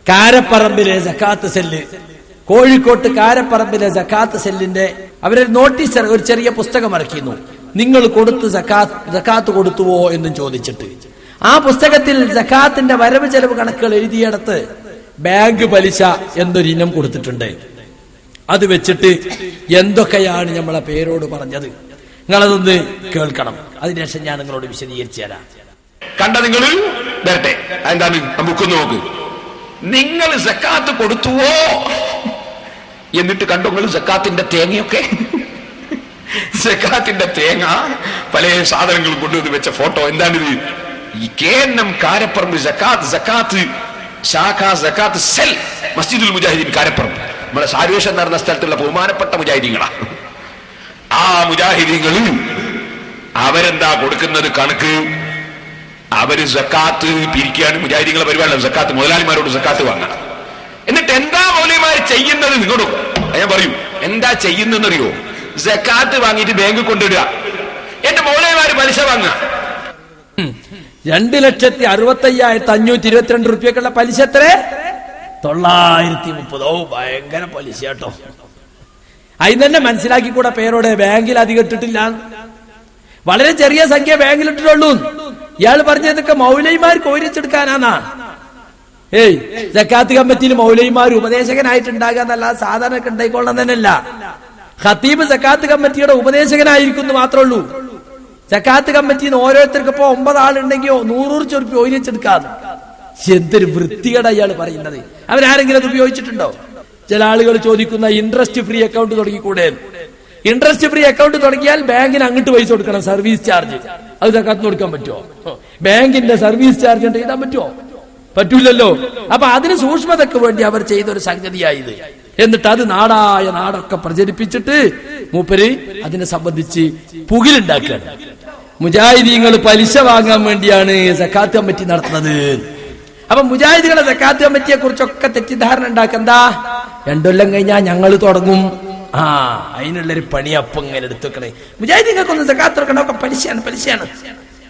കാരപ്പറമ്പിലെ സക്കാത്ത് cell, കോഴിക്കോട്ട് കാരപ്പറമ്പിലെ സക്കാത്ത് സെല്ലിന്റെ അവരൊരു നോട്ടീസ്, ഒരു ചെറിയ പുസ്തകം ഇറക്കിയിരുന്നു. നിങ്ങൾ കൊടുത്ത് സക്കാത്ത് കൊടുത്തുവോ എന്നും ചോദിച്ചിട്ട്. ആ പുസ്തകത്തിൽ സക്കാത്തിന്റെ വരവ് ചെലവ് കണക്കുകൾ എഴുതിയിടത്ത് ബാങ്ക് പലിശ എന്നൊരു ഇനം കൊടുത്തിട്ടുണ്ട്. അത് വെച്ചിട്ട് എന്തൊക്കെയാണ് നമ്മളെ പേരോട് പറഞ്ഞത്, നിങ്ങളതൊന്ന് കേൾക്കണം. അതിനുശേഷം ഞാൻ നിങ്ങളോട് വിശദീകരിച്ചു തരാം. കണ്ട നിങ്ങൾ വരട്ടെ, എന്താണ് ബുക്ക് നോക്ക്. നിങ്ങൾ സക്കാത്ത് കൊടുത്തുവോ എന്നിട്ട് കണ്ടോ നിങ്ങൾ സക്കാത്തിന്റെ തേങ്ങയൊക്കെ, സക്കാത്തിന്റെ തേങ്ങ പല സാധനങ്ങൾ കൊണ്ടുവന്ന് വെച്ച ഫോട്ടോ. എന്താണിത്? ഈ KNM കാരപ്പറമ്പ് സക്കാത്ത് ശാഖ സക്കാത്ത് സെൽ മസ്ജിദുൽ മുജാഹിദീൻ കാരപ്പറമ്പ്, നമ്മുടെ സാര്വേഷൻ നടന്ന സ്ഥലത്തുള്ള ബഹുമാനപ്പെട്ട മുജാഹിദീങ്ങളാണ്. ആ മുജാഹിദീങ്ങൾ അവരെന്താ കൊടുക്കുന്നത് കണക്ക്? അവര് സക്കാത്ത് പിരിക്കുകയാണ്. മുജാഹിദീങ്ങളെ പരിപാടിയാണ് സക്കാത്ത്, മുതലാളിമാരോട് സക്കാത്ത് വാങ്ങണം. എന്നിട്ട് എന്താ മൗലവിമാർ ചെയ്യുന്നത്? നിങ്ങളോട് ഞാൻ പറയൂ, എന്താ ചെയ്യുന്നറിയോ? സക്കാത്ത് വാങ്ങിയിട്ട് ബാങ്ക് കൊണ്ടിടുക, എന്റെ മൗലവിമാര് പലിശ വാങ്ങുക. 2,65,522 റുപ്യക്കുള്ള പലിശ എത്ര? 930. ഓ, ഭയങ്കര പലിശ കേട്ടോ. അതിന് തന്നെ മനസ്സിലാക്കിക്കൂടെ പേരോടെ ബാങ്കിൽ അധികം ഇട്ടിട്ടില്ല, വളരെ ചെറിയ സംഖ്യ ബാങ്കിൽ ഇട്ടിട്ടുള്ളൂ. ഇയാൾ പറഞ്ഞതൊക്കെ മൗലവിമാർക്ക് ഓരിച്ചെടുക്കാനാന്നാ. ഏയ്, സക്കാത്ത് കമ്മിറ്റിയിൽ മൗലവിമാർ ഉപദേശകനായിട്ടുണ്ടാകുക എന്നല്ല, സാധാരണ ഉണ്ടായിക്കൊള്ളാൻ തന്നെയല്ല. ഖത്തീബ് സക്കാത്ത് കമ്മിറ്റിയുടെ ഉപദേശകനായിരിക്കുന്നു മാത്രമേ ഉള്ളൂ. സക്കാത്ത് കമ്മിറ്റിന്ന് ഓരോരുത്തർക്ക് ഇപ്പൊ 9 ആളുണ്ടെങ്കിൽ 100 റുപ്യ ഓരിച്ചെടുക്കാതെ. എന്തൊരു വൃത്തികേടാ ഇയാൾ പറയുന്നത്. അവരാരെങ്കിലും അത് ഉപയോഗിച്ചിട്ടുണ്ടോ? ചില ആളുകൾ ചോദിക്കുന്ന ഇൻട്രസ്റ്റ് ഫ്രീ അക്കൗണ്ട് തുടങ്ങിക്കൂടെ? ഇൻട്രസ്റ്റ് ഫ്രീ അക്കൗണ്ട് തുടങ്ങിയാൽ ബാങ്കിന് അങ്ങോട്ട് പൈസ കൊടുക്കണം, സർവീസ് ചാർജ്. അത് സക്കാത്ത് കൊടുക്കാൻ പറ്റുമോ? ബാങ്കിന്റെ സർവീസ് ചാർജ് ഉണ്ട് എഴുതാൻ പറ്റുമോ? പറ്റൂലല്ലോ. അപ്പൊ അതിന് സൂക്ഷ്മതയ്ക്ക് വേണ്ടി അവർ ചെയ്തൊരു സംഗതിയായത്. എന്നിട്ട് അത് നാടൊക്കെ പ്രചരിപ്പിച്ചിട്ട് മൂപ്പര് അതിനെ സംബന്ധിച്ച് പുകിലുണ്ടാക്കുകയാണ്. മുജാഹിദീങ്ങൾ പലിശ വാങ്ങാൻ വേണ്ടിയാണ് സക്കാത്ത് കമ്മിറ്റി നടത്തുന്നത്. അപ്പൊ മുജാഹിദുകളെ സക്കാത്ത് കമ്മിറ്റിയെ കുറിച്ചൊക്കെ തെറ്റിദ്ധാരണ ഉണ്ടാക്കെന്താ? 2 കൊല്ലം കഴിഞ്ഞാൽ ഞങ്ങൾ തുടങ്ങും. അതിനുള്ളൊരു പണി അപ്പം ഇങ്ങനെ എടുത്തു വെക്കണേ. മുജാഹിദീങ്ങൾക്കൊന്നും സക്കാത്ത് കൊടുക്കണ, ഒക്കെ പലിശയാണ്.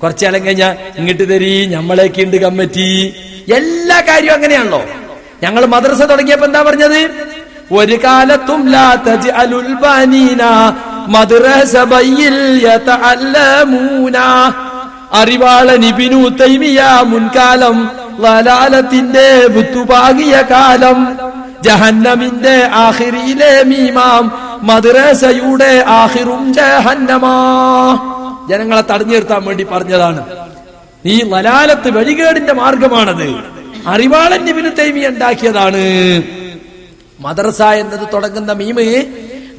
കുറച്ചാലം കഴിഞ്ഞാൽ ഇങ്ങോട്ട് തരീ, ഞമ്മളേക്കുണ്ട് കമ്മിറ്റി. എല്ലാ കാര്യവും അങ്ങനെയാണല്ലോ. ഞങ്ങൾ മദ്രസ തുടങ്ങിയപ്പോ എന്താ പറഞ്ഞത്? ഒരു കാലത്തും ലാ തജ്അലുൽ ബനീന മദ്റസബയിൽ യതഅല്ലമൂന. അറിവാളൻ ഇബ്നു തൈമിയ മുൻകാലം വലാലത്തിന്റെ വിത്തുപാകിയ കാലം. ജഹന്നമിന്റെ ആഖിറിലെ മീമാം മദ്റസയുടെ ആഖിറും ജഹന്നമാ. ജനങ്ങളെ തടഞ്ഞു നിർത്താൻ വേണ്ടി പറഞ്ഞതാണ്. ഈ വലാലത്ത് വഴികേടിന്റെ മാർഗമാണത്. അറിവാളൻ ഇബ്നു തൈമിയ ഉണ്ടാക്കിയതാണ്. മദ്രസ എന്നത് തുടങ്ങുന്ന മീമ്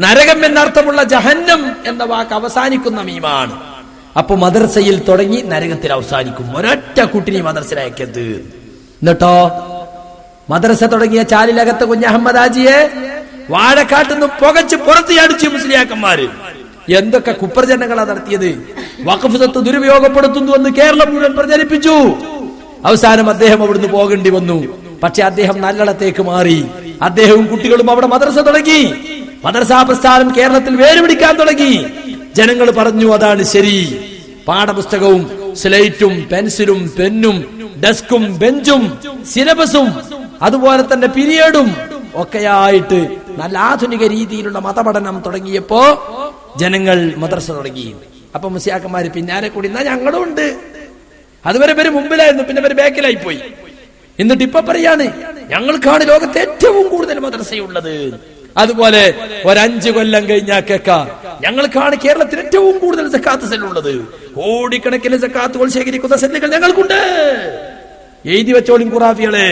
നരകം എന്നർത്ഥമുള്ള ജഹന്നം എന്ന വാക്ക് അവസാനിക്കുന്ന മീമാണ്. അപ്പൊ മദ്രസയിൽ തുടങ്ങി നരകത്തിൽ അവസാനിക്കും. ഒരൊറ്റ കുട്ടിനി മദ്രസയിലയക്കരുത്. എന്നിട്ടോ മദ്രസ തുടങ്ങിയ ചാലിലകത്ത് കുഞ്ഞഹമ്മദ് ഹാജിയെ വാഴക്കാട്ടുനിന്ന് പുകച്ച് പുറത്ത് അടിച്ചു മുസ്ലിയാക്കന്മാര്. എന്തൊക്കെ കുപ്രചരണങ്ങളാണ് നടത്തിയത്. വഖഫ് സ്വത്ത് ദുരുപയോഗപ്പെടുത്തുന്നുവെന്ന് കേരളം മുഴുവൻ പ്രചരിപ്പിച്ചു. അവസാനം അദ്ദേഹം അവിടുന്ന് പോകേണ്ടി വന്നു. പക്ഷെ അദ്ദേഹം നല്ലിടത്തേക്ക് മാറി. അദ്ദേഹവും കുട്ടികളും അവിടെ മദ്രസ തുടങ്ങി. മദ്രസാ പ്രസ്ഥാനം കേരളത്തിൽ വേരുപിടിക്കാൻ തുടങ്ങി. ജനങ്ങൾ പറഞ്ഞു അതാണ് ശരി. പാഠപുസ്തകവും സ്ലേറ്റും പെൻസിലും പെന്നും ഡെസ്കും ബെഞ്ചും സിലബസും അതുപോലെ തന്നെ പീരിയഡും ഒക്കെയായിട്ട് നല്ല ആധുനിക രീതിയിലുള്ള മതപഠനം തുടങ്ങിയപ്പോ ജനങ്ങൾ മദ്രസ തുടങ്ങി. അപ്പൊ മുസ്ലിയാക്കന്മാര് പിന്നാലെ കൂടി എന്നാ ഞങ്ങളും ഉണ്ട്. അതുവരെ പേര് മുമ്പിലായിരുന്നു, പിന്നെ പേര് ബാക്കിലായി പോയി. എന്നിട്ട് ഇപ്പൊ പറയാണ് ഞങ്ങൾക്കാണ് ലോകത്തെ ഏറ്റവും കൂടുതൽ മദ്രസയുള്ളത്. അതുപോലെ 5 കൊല്ലം കഴിഞ്ഞാൽ കേൾക്കാം ഞങ്ങൾക്കാണ് കേരളത്തിൽ ഏറ്റവും കൂടുതൽ സക്കാത്ത് സെല്ലുള്ളത്. കോടിക്കണക്കിന് സക്കാത്തുകൾ ശേഖരിക്കുന്ന സെല്ലുകൾ ഞങ്ങൾക്കുണ്ട്. എഴുതി വെച്ചോളിൻ ഖുറാഫികളെ,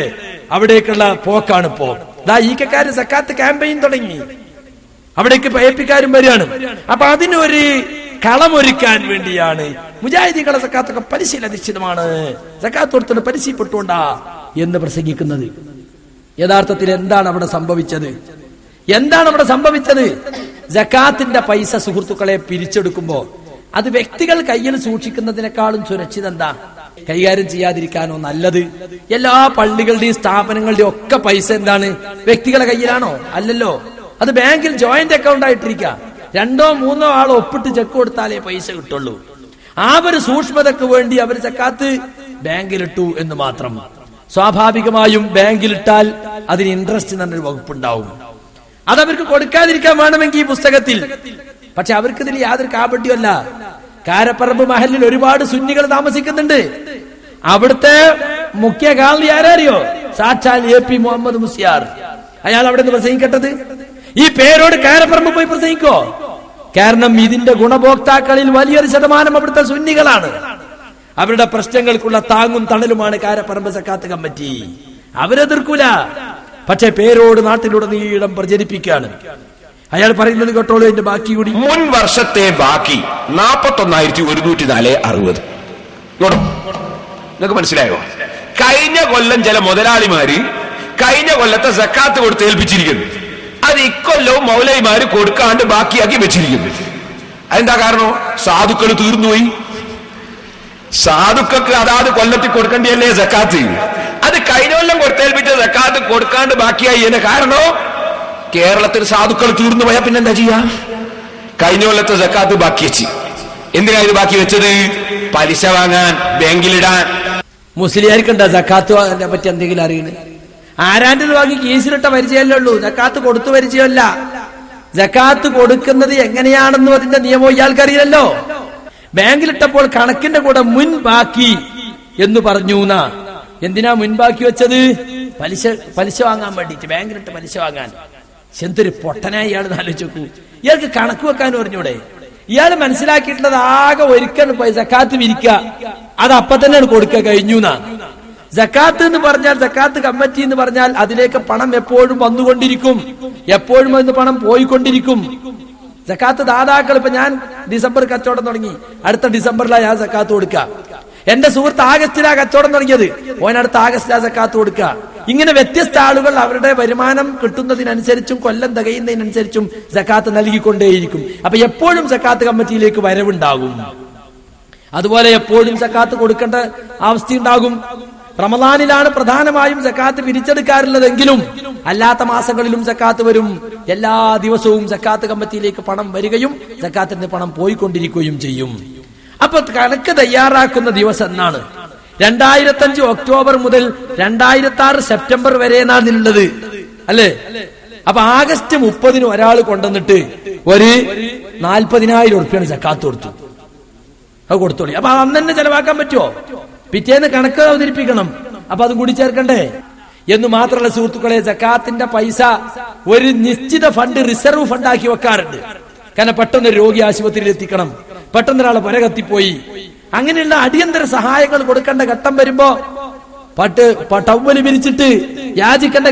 അവിടേക്കുള്ള പോക്കാണ് ഇപ്പോ. ഈ കക്കാര് സക്കാത്ത് ക്യാമ്പയിൻ തുടങ്ങി, അവിടേക്ക് ഏപ്പിക്കാരും വരികയാണ്. അപ്പൊ അതിനൊരു കളമൊരുക്കാൻ വേണ്ടിയാണ് മുജാഹിദീകളെ സക്കാത്തൊക്കെ പരിശീലന അധിഷ്ഠിതമാണ്, സക്കാത്ത് കൊടുത്തിട്ട് പരിശീലപ്പെട്ടുകൊണ്ടാ എന്ന് പ്രസംഗിക്കുന്നത്. യഥാർത്ഥത്തിൽ എന്താണ് അവിടെ സംഭവിച്ചത്? സക്കാത്തിന്റെ പൈസ സുഹൃത്തുക്കളെ പിരിച്ചെടുക്കുമ്പോ അത് വ്യക്തികൾ കയ്യിൽ സൂക്ഷിക്കുന്നതിനേക്കാളും സുരക്ഷിതം എന്താ? കൈകാര്യം ചെയ്യാതിരിക്കാനോ നല്ലത്? എല്ലാ പള്ളികളുടെയും സ്ഥാപനങ്ങളുടെയും ഒക്കെ പൈസ എന്താണ്? വ്യക്തികളുടെ കയ്യിലാണോ? അല്ലല്ലോ. അത് ബാങ്കിൽ ജോയിന്റ് അക്കൗണ്ട് ആയിട്ടിരിക്കുക. 2 or 3 ആൾ ഒപ്പിട്ട് ചെക്ക് കൊടുത്താലേ പൈസ കിട്ടുള്ളൂ. ആ ഒരു സൂക്ഷ്മതക്ക് വേണ്ടി അവർ സക്കാത്ത് ബാങ്കിലിട്ടു എന്ന് മാത്രം. സ്വാഭാവികമായും ബാങ്കിലിട്ടാൽ അതിന് ഇൻട്രസ്റ്റ് എന്നൊരു വകുപ്പുണ്ടാവും. അതവർക്ക് കൊടുക്കാതിരിക്കാൻ വേണമെങ്കിൽ ഈ പുസ്തകത്തിൽ. പക്ഷെ അവർക്ക് ഇതിൽ യാതൊരു കാപട്യമല്ല. കാരപ്പറമ്പ് മഹലിൽ ഒരുപാട് സുന്നികൾ താമസിക്കുന്നുണ്ട്. അവിടുത്തെ മുഖ്യ കാളി ആരറിയോ? സാക്ഷാൽ AP മുഹമ്മദ് മുസ്ലിയാർ. അയാൾ അവിടെ നിന്ന് പ്രസംഗിക്കട്ടത്. ഈ പേരോട് കാരപ്പറമ്പ് പോയി പ്രസംഗിക്കോ? കാരണം ഇതിന്റെ ഗുണഭോക്താക്കളിൽ വലിയൊരു ശതമാനം അവിടുത്തെ സുന്നികളാണ്. അവരുടെ പ്രശ്നങ്ങൾക്കുള്ള താങ്ങും തണലുമാണ് കാരപ്പറമ്പ് സക്കാത്ത് കമ്മിറ്റി. അവരെതിർക്കൂല. പക്ഷെ പേരോട് നാട്ടിലുടനീളം പ്രചരിപ്പിക്കുകയാണ്. അയാൾ പറയുന്നത് കേട്ടോളൂ. എന്റെ ബാക്കി കൂടി. മുൻ വർഷത്തെ ബാക്കി 41,104.60. നിങ്ങൾക്ക് മനസ്സിലായോ? കഴിഞ്ഞ കൊല്ലം ചില മുതലാളിമാര് കഴിഞ്ഞ കൊല്ലത്തെ സക്കാത്ത് കൊടുത്ത് ഏൽപ്പിച്ചിരിക്കുന്നു. അത് ഇക്കൊല്ലവും മൗലൈമാര് കൊടുക്കാണ്ട് ബാക്കിയാക്കി വെച്ചിരിക്കുന്നു. അതെന്താ കാരണം? സാധുക്കൾ തീർന്നുപോയി. സാധുക്കൾക്ക് അതാത് കൊല്ലത്തിൽ കൊടുക്കേണ്ടിയല്ലേ സക്കാത്ത്? അത് കഴിഞ്ഞ കൊല്ലം കൊടുത്തേൽപ്പിച്ച സക്കാത്ത് കൊടുക്കാണ്ട് ബാക്കിയായി. എന്നെ കാരണോ കേരളത്തിൽ സാധുക്കൾ തീർന്നു പോയാൽ പിന്നെന്താ ചെയ്യാ? കഴിഞ്ഞ കൊല്ലത്തെ സക്കാത്ത് ബാക്കി വെച്ച്. എന്തിനാ ഇത് ബാക്കി വെച്ചത്? പലിശ വാങ്ങാൻ, ബാങ്കിലിടാൻ. മുസ്ലിയാർക്കുണ്ടോ സക്കാത്ത് പറ്റി എന്തെങ്കിലും അറിയുന്നത്? ആരാൻ്റെ വാങ്ങി കേസിലിട്ട പരിചയമല്ലേ ഉള്ളൂ. സക്കാത്ത് കൊടുത്തു പരിചയമല്ല. സക്കാത്ത് കൊടുക്കുന്നത് എങ്ങനെയാണെന്നും അതിന്റെ നിയമം ഇയാൾക്കറിയില്ലല്ലോ. ബാങ്കിലിട്ടപ്പോൾ കണക്കിന്റെ കൂടെ മുൻ ബാക്കി എന്ന് പറഞ്ഞു. എന്തിനാ മുൻപാക്കി വെച്ചത്? പലിശ വാങ്ങാൻ വേണ്ടിട്ട്. ബാങ്കിലിട്ട് പലിശ വാങ്ങാൻ. എന്തൊരു പൊട്ടനായി ഇയാൾ ആലോചിച്ച് നോക്കൂ. ഇയാൾക്ക് കണക്ക് വെക്കാൻ പറഞ്ഞൂടെ? ഇയാൾ മനസ്സിലാക്കിയിട്ടുള്ളത് ആകെ ഒരിക്കലും സക്കാത്ത് വിരിക്കുക, അത് അപ്പൊ തന്നെയാണ് കൊടുക്കുക, കഴിഞ്ഞു. സക്കാത്ത് എന്ന് പറഞ്ഞാൽ, സക്കാത്ത് കമ്മിറ്റി എന്ന് പറഞ്ഞാൽ അതിലേക്ക് പണം എപ്പോഴും വന്നുകൊണ്ടിരിക്കും, എപ്പോഴും അതിന് പണം പോയിക്കൊണ്ടിരിക്കും. സക്കാത്ത് ദാതാക്കൾ, ഇപ്പൊ ഞാൻ ഡിസംബർ കച്ചവടം തുടങ്ങി, അടുത്ത ഡിസംബറിലാണ് ഞാൻ സക്കാത്ത് കൊടുക്കുക. എന്റെ സുഹൃത്ത് ആഗസ്റ്റിലാ കച്ചവടം തുടങ്ങിയത്, ഓനടുത്ത ആഗസ്റ്റിലാ സക്കാത്ത് കൊടുക്കുക. ഇങ്ങനെ വ്യത്യസ്ത ആളുകൾ അവരുടെ വരുമാനം കിട്ടുന്നതിനനുസരിച്ചും കൊല്ലം തികയുന്നതിനനുസരിച്ചും സക്കാത്ത് നൽകിക്കൊണ്ടേയിരിക്കും. അപ്പൊ എപ്പോഴും സക്കാത്ത് കമ്മിറ്റിയിലേക്ക് വരവുണ്ടാകും. അതുപോലെ എപ്പോഴും സക്കാത്ത് കൊടുക്കേണ്ട അവസ്ഥയുണ്ടാകും. റമദാനിലാണ് പ്രധാനമായും സക്കാത്ത് പിരിച്ചെടുക്കാറുള്ളതെങ്കിലും അല്ലാത്ത മാസങ്ങളിലും സക്കാത്ത് വരും. എല്ലാ ദിവസവും സക്കാത്ത് കമ്മിറ്റിയിലേക്ക് പണം വരികയും സക്കാത്തിന്റെ പണം പോയിക്കൊണ്ടിരിക്കുകയും ചെയ്യും. അപ്പൊ കണക്ക് തയ്യാറാക്കുന്ന ദിവസം എന്നാണ്? 2005 ഒക്ടോബർ മുതൽ 2006 സെപ്റ്റംബർ വരെ എന്നാണ് ഇതിലുള്ളത്, അല്ലേ? അപ്പൊ ആഗസ്റ്റ് 30 ഒരാൾ കൊണ്ടുവന്നിട്ട് ഒരു 40,000 ഉറുപ്പിയാണ് സക്കാത്ത് കൊടുത്തു. അത് കൊടുത്തോളി. അപ്പൊ അന്ന് തന്നെ ചെലവാക്കാൻ പറ്റുമോ? പിറ്റേന്ന് കണക്ക് അവതരിപ്പിക്കണം. അപ്പൊ അതും കൂടി ചേർക്കണ്ടേ? എന്ന് മാത്രമല്ല സുഹൃത്തുക്കളെ, സക്കാത്തിന്റെ പൈസ ഒരു നിശ്ചിത ഫണ്ട്, റിസർവ് ഫണ്ടാക്കി വെക്കാറുണ്ട്. കാരണം പെട്ടെന്ന് രോഗി ആശുപത്രിയിൽ എത്തിക്കണം, പെട്ടെന്ന് ഒരാളെ പുര കത്തിപ്പോയി, അങ്ങനെയുള്ള അടിയന്തര സഹായങ്ങൾ കൊടുക്കേണ്ട ഘട്ടം വരുമ്പോ ടവ്വല് വിരിച്ചിട്ട് യാചിക്കേണ്ട